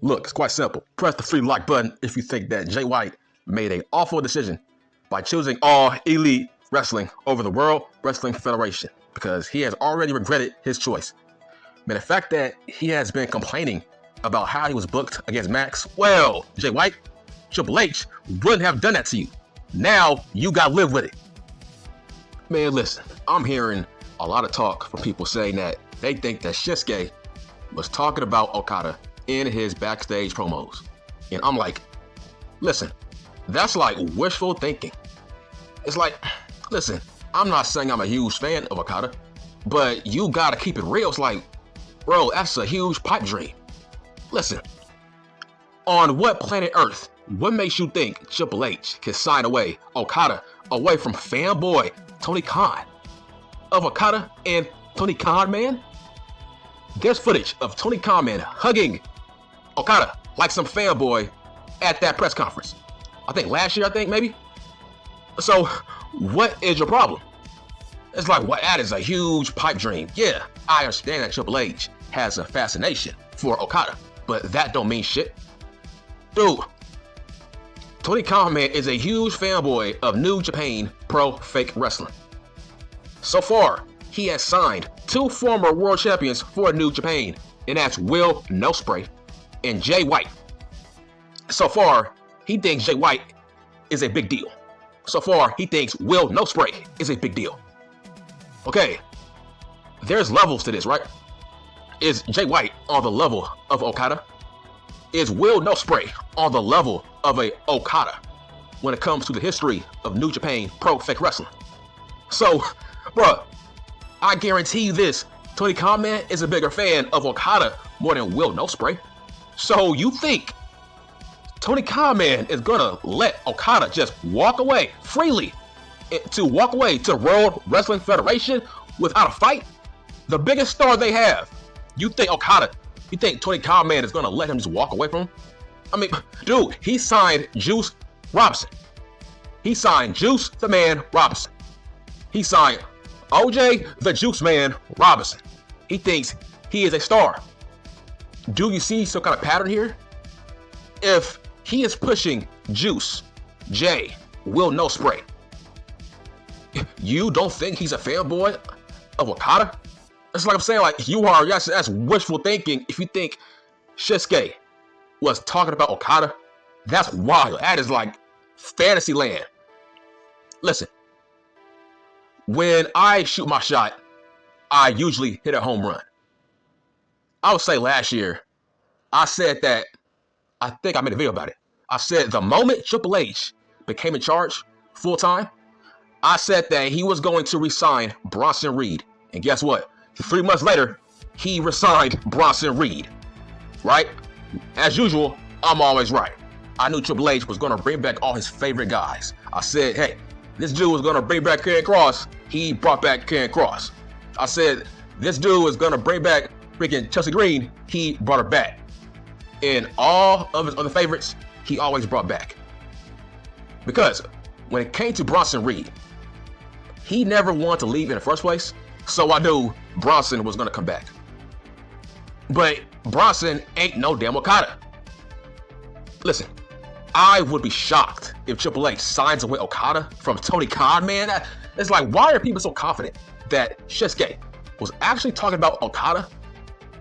Look, it's quite simple. Press the free like button if you think that Jay White made an awful decision by choosing All Elite Wrestling over the World Wrestling Federation, because he has already regretted his choice. Man, the fact that he has been complaining about how he was booked against Max, well, Jay White, Triple H wouldn't have done that to you. Now you gotta live with it. Man, listen, I'm hearing a lot of talk from people saying that they think that Shinsuke was talking about Okada in his backstage promos. And I'm like, listen, that's like wishful thinking. It's like, listen, I'm not saying I'm a huge fan of Okada, but you gotta keep it real. It's like, bro, that's a huge pipe dream. Listen, on what planet Earth, what makes you think Triple H can sign away Okada away from fanboy Tony Khan? Of Okada and Tony Khan, man? There's footage of Tony Khan, man, hugging Okada like some fanboy at that press conference. I think last year, maybe. So, what is your problem? It's like, what? That is a huge pipe dream. Yeah, I understand that Triple H has a fascination for Okada, but that don't mean shit. Dude, Tony Khan, man, is a huge fanboy of New Japan Pro Fake Wrestling. So far, he has signed 2 former world champions for New Japan, and that's Will No Spray and Jay White. So far, he thinks Jay White is a big deal. So far, he thinks Will No Spray is a big deal. Okay, there's levels to this, right? Is Jay White on the level of Okada? Is Will No Spray on the level of a Okada when it comes to the history of New Japan Pro Fake Wrestling? So, bruh, I guarantee you this, Tony Khan, man, is a bigger fan of Okada more than Will No Spray. So you think Tony Khan, man, is gonna let Okada just walk away freely to World Wrestling Federation without a fight? The biggest star they have. You think Tony Khan, man, is gonna let him just walk away from him? I mean, dude, he signed Juice Robinson. He signed Juice the Man Robinson. He signed OJ the Juice Man Robinson. He thinks he is a star. Do you see some kind of pattern here? If he is pushing Juice, Jay, Will No Spray, you don't think he's a fanboy of Okada? It's like I'm saying, like, that's wishful thinking. If you think Shinsuke was talking about Okada, that's wild. That is like fantasy land. Listen, when I shoot my shot, I usually hit a home run. I would say last year, I said that, I think I made a video about it. I said the moment Triple H became in charge full-time, I said that he was going to resign Bronson Reed. And guess what? 3 months later, he resigned Bronson Reed. Right? As usual, I'm always right. I knew Triple H was going to bring back all his favorite guys. I said, hey, this dude was going to bring back Karrion Kross. He brought back Karrion Kross. I said, this dude was going to bring back freaking Chelsea Green. He brought her back. And all of his other favorites, he always brought back. Because when it came to Bronson Reed, he never wanted to leave in the first place. So I knew Bronson was going to come back. But Bronson ain't no damn Okada. Listen, I would be shocked if Triple H signs away Okada from Tony Khan, man. It's like, why are people so confident that Shinsuke was actually talking about Okada?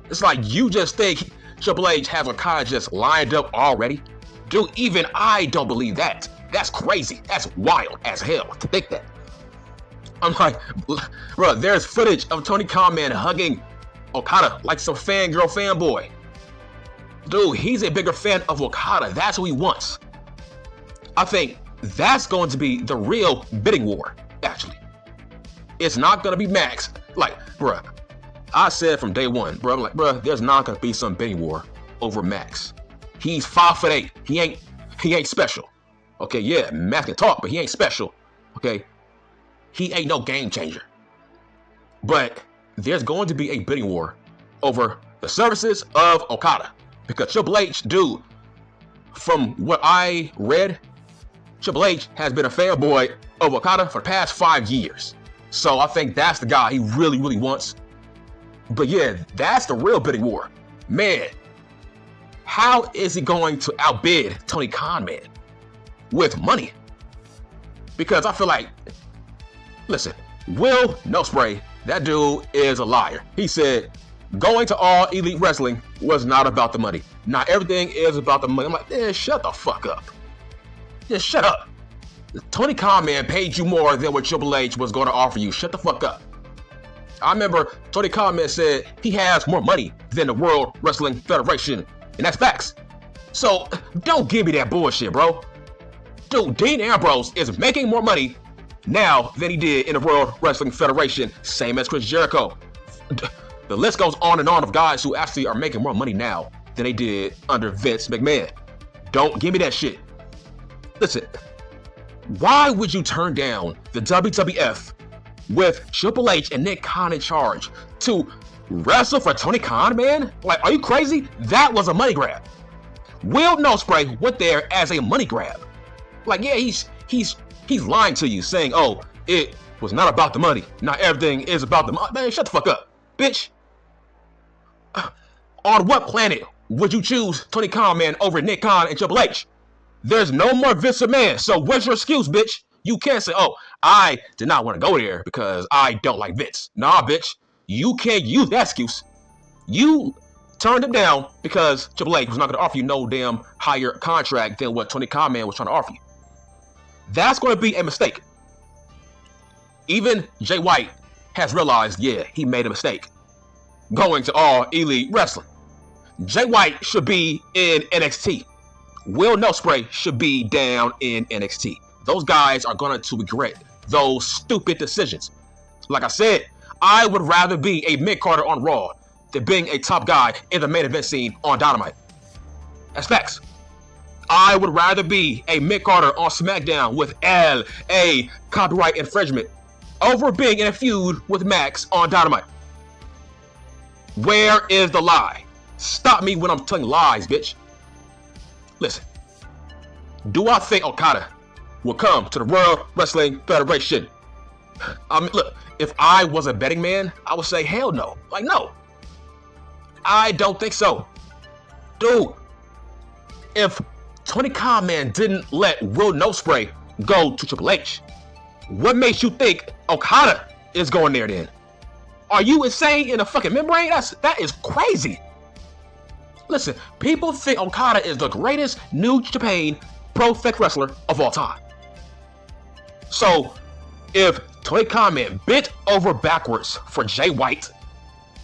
It's like, you just think Triple H has Okada just lined up already? Dude, even I don't believe that. That's crazy. That's wild as hell to think that. I'm like, bro, there's footage of Tony Khan, man, hugging Okada like some fangirl fanboy. Dude, he's a bigger fan of Okada. That's who he wants. I think that's going to be the real bidding war, actually. It's not going to be Max. Like, bruh, I said from day one, bro, I'm like, bruh, there's not going to be some bidding war over Max. He's 5'8". He ain't special. Okay, yeah, Max can talk, but he ain't special. Okay, he ain't no game changer. But there's going to be a bidding war over the services of Okada. Because Triple H, dude, from what I read, Triple H has been a fanboy of Okada for the past 5 years. So I think that's the guy he really, really wants. But yeah, that's the real bidding war. Man, how is he going to outbid Tony Khan, man? With money? Because I feel like, listen, Will Ospreay, that dude is a liar. He said going to All Elite Wrestling was not about the money. Not everything is about the money. I'm like, man, shut the fuck up. Just shut up. Tony Khan, man, paid you more than what Triple H was going to offer you. Shut the fuck up. I remember Tony Khan, man, said he has more money than the World Wrestling Federation. And that's facts. So don't give me that bullshit, bro. Dude, Dean Ambrose is making more money now than he did in the World Wrestling Federation. Same as Chris Jericho. The list goes on and on of guys who actually are making more money now than they did under Vince McMahon. Don't give me that shit. Listen, why would you turn down the WWF with Triple H and Nick Khan in charge to wrestle for Tony Khan, man? Like, are you crazy? That was a money grab. Will Ospreay went there as a money grab. Like, yeah, he's lying to you, saying, oh, it was not about the money. Not everything is about the money. Man, shut the fuck up, bitch. On what planet would you choose Tony Khan, man, over Nick Khan and Triple H? There's no more Vince McMahon, so what's your excuse, bitch? You can't say, oh, I did not want to go there because I don't like Vince. Nah, bitch, you can't use that excuse. You turned him down because Triple H was not going to offer you no damn higher contract than what Tony Khan, man, was trying to offer you. That's going to be a mistake. Even Jay White has realized, yeah, he made a mistake going to All Elite Wrestling. Jay White should be in NXT. Will Ospreay should be down in NXT. Those guys are going to regret those stupid decisions. Like I said, I would rather be a mid-carder on Raw than being a top guy in the main event scene on Dynamite. That's facts. I would rather be a mid-carder on SmackDown with LA copyright infringement over being in a feud with Max on Dynamite. Where is the lie? Stop me when I'm telling lies, bitch. Listen, do I think Okada will come to the World Wrestling Federation? I mean, look, if I was a betting man, I would say hell no. Like, no. I don't think so. Dude, if Tony Khan, man, didn't let Will Ospreay go to Triple H, what makes you think Okada is going there then? Are you insane in the fucking membrane? That is crazy. Listen, people think Okada is the greatest New Japan Pro-Fect wrestler of all time. So, if Tony Khan, man, bent over backwards for Jay White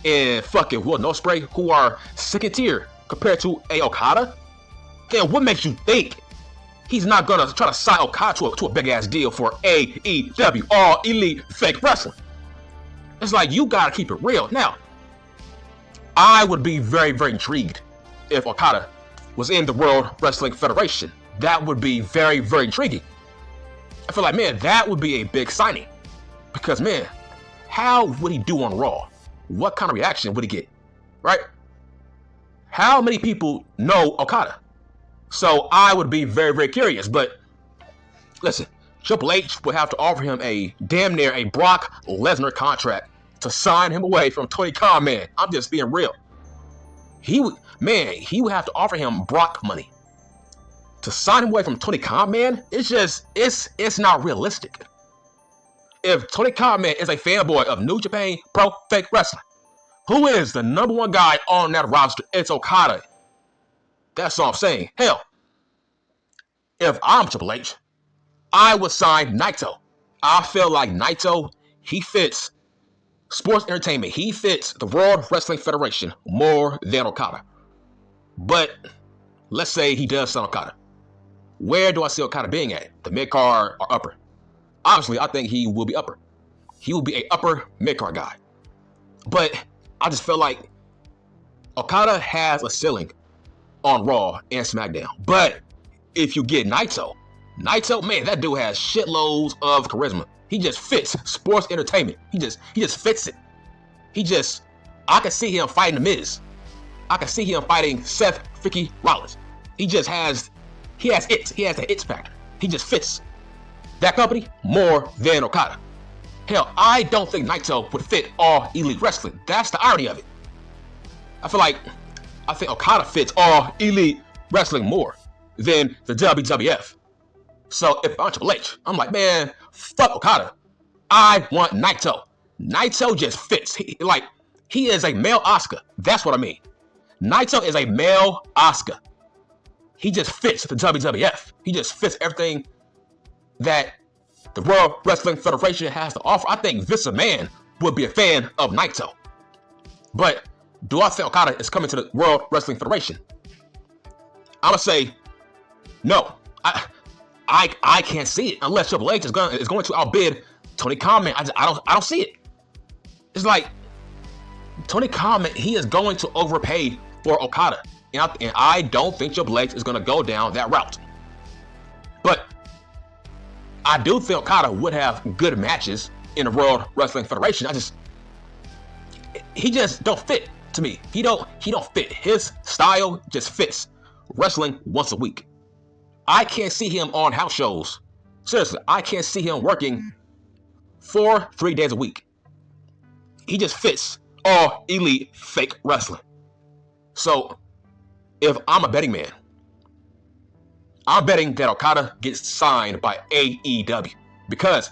and fucking Will Ospreay, who are second tier compared to a Okada, then what makes you think he's not gonna try to sign Okada to a big ass deal for AEW, All Elite Fake Wrestling? It's like, you gotta keep it real. Now, I would be very, very intrigued if Okada was in the World Wrestling Federation. That would be very, very intriguing. I feel like, man, that would be a big signing. Because, man, how would he do on Raw? What kind of reaction would he get? Right? How many people know Okada? So I would be very, very curious. But listen, Triple H would have to offer him a damn near a Brock Lesnar contract to sign him away from Tony Khan, man. I'm just being real. He would have to offer him Brock money to sign him away from Tony Khan, man. It's not realistic. If Tony Khan, man, is a fanboy of New Japan Pro Fake Wrestling, who is the number one guy on that roster? It's Okada. That's all I'm saying. Hell, if I'm Triple H, I would sign Naito. I feel like Naito, he fits sports entertainment. He fits the World Wrestling Federation more than Okada. But let's say he does sign Okada. Where do I see Okada being at? The mid-card or upper? Obviously, I think he will be upper. He will be a upper mid-card guy. But I just feel like Okada has a ceiling on Raw and SmackDown. But if you get Naito, man, that dude has shitloads of charisma. He just fits sports entertainment. He just fits it. I can see him fighting The Miz. I can see him fighting Seth freaking Rollins. He has the it factor. He just fits that company more than Okada. Hell, I don't think Naito would fit All Elite Wrestling. That's the irony of it. I feel like I think Okada fits All Elite Wrestling more than the WWF. So if I'm Triple H, I'm like, man, fuck Okada. I want Naito. Naito just fits. He is a male Asuka. That's what I mean. Naito is a male Asuka. He just fits the WWF. He just fits everything that the World Wrestling Federation has to offer. I think Vince McMahon would be a fan of Naito. But do I think Okada is coming to the World Wrestling Federation? I'm gonna say no. I can't see it unless Triple H is going to outbid Tony Khan. I don't see it. It's like Tony Khan, he is going to overpay for Okada, and I don't think Triple H is going to go down that route. But I do think Okada would have good matches in the World Wrestling Federation. He just don't fit to me. He don't fit. His style just fits wrestling once a week. I can't see him on house shows. Seriously, I can't see him working 3 days a week. He just fits All Elite fake wrestling. So if I'm a betting man, I'm betting that Okada gets signed by AEW, because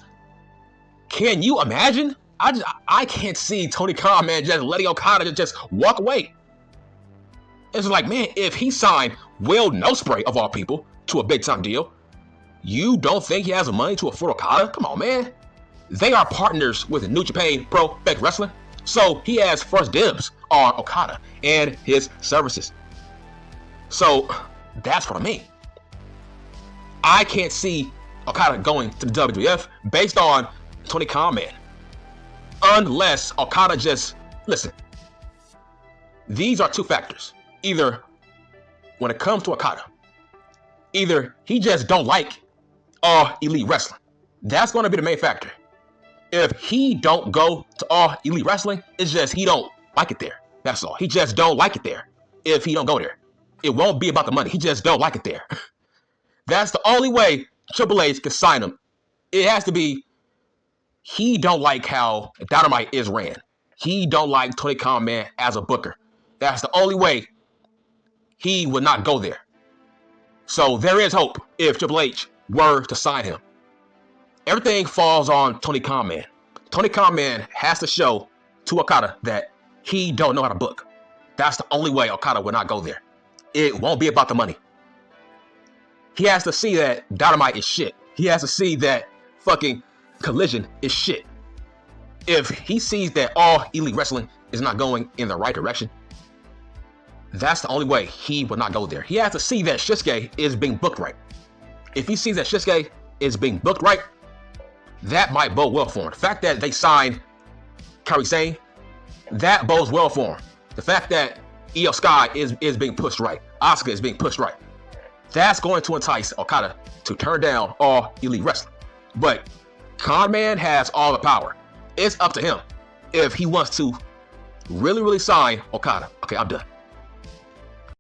can you imagine? I can't see Tony Khan, man, just letting Okada just walk away. It's like, man, if he signed Will Ospreay of all people to a big time deal, you don't think he has the money to afford Okada? Come on, man. They are partners with New Japan Pro Fake Wrestling, so he has first dibs on Okada and his services. So that's what I mean. I can't see Okada going to the WWF based on Tony Khan, man. Unless Okada just, listen, these are two factors. Either when it comes to Okada, either he just don't like All Elite Wrestling. That's going to be the main factor. If he don't go to All Elite Wrestling, it's just he don't like it there. That's all. He just don't like it there. If he don't go there, it won't be about the money. He just don't like it there. That's the only way Triple H can sign him. It has to be he don't like how Dynamite is ran. He don't like Tony Khan, man, as a booker. That's the only way he would not go there. So there is hope if Triple H were to sign him. Everything falls on Tony Khan, man. Tony Khan, man, has to show to Okada that he don't know how to book. That's the only way Okada would not go there. It won't be about the money. He has to see that Dynamite is shit. He has to see that fucking Collision is shit. If he sees that All Elite Wrestling is not going in the right direction, that's the only way he will not go there. He has to see that Shinsuke is being booked right. If he sees that Shinsuke is being booked right, that might bode well for him. The fact that they signed Kairi Sane, that bodes well for him. The fact that Io Sky is being pushed right, Asuka is being pushed right, that's going to entice Okada to turn down All Elite Wrestling. But Khan, man, has all the power. It's up to him if he wants to really, really sign Okada. Okay, I'm done.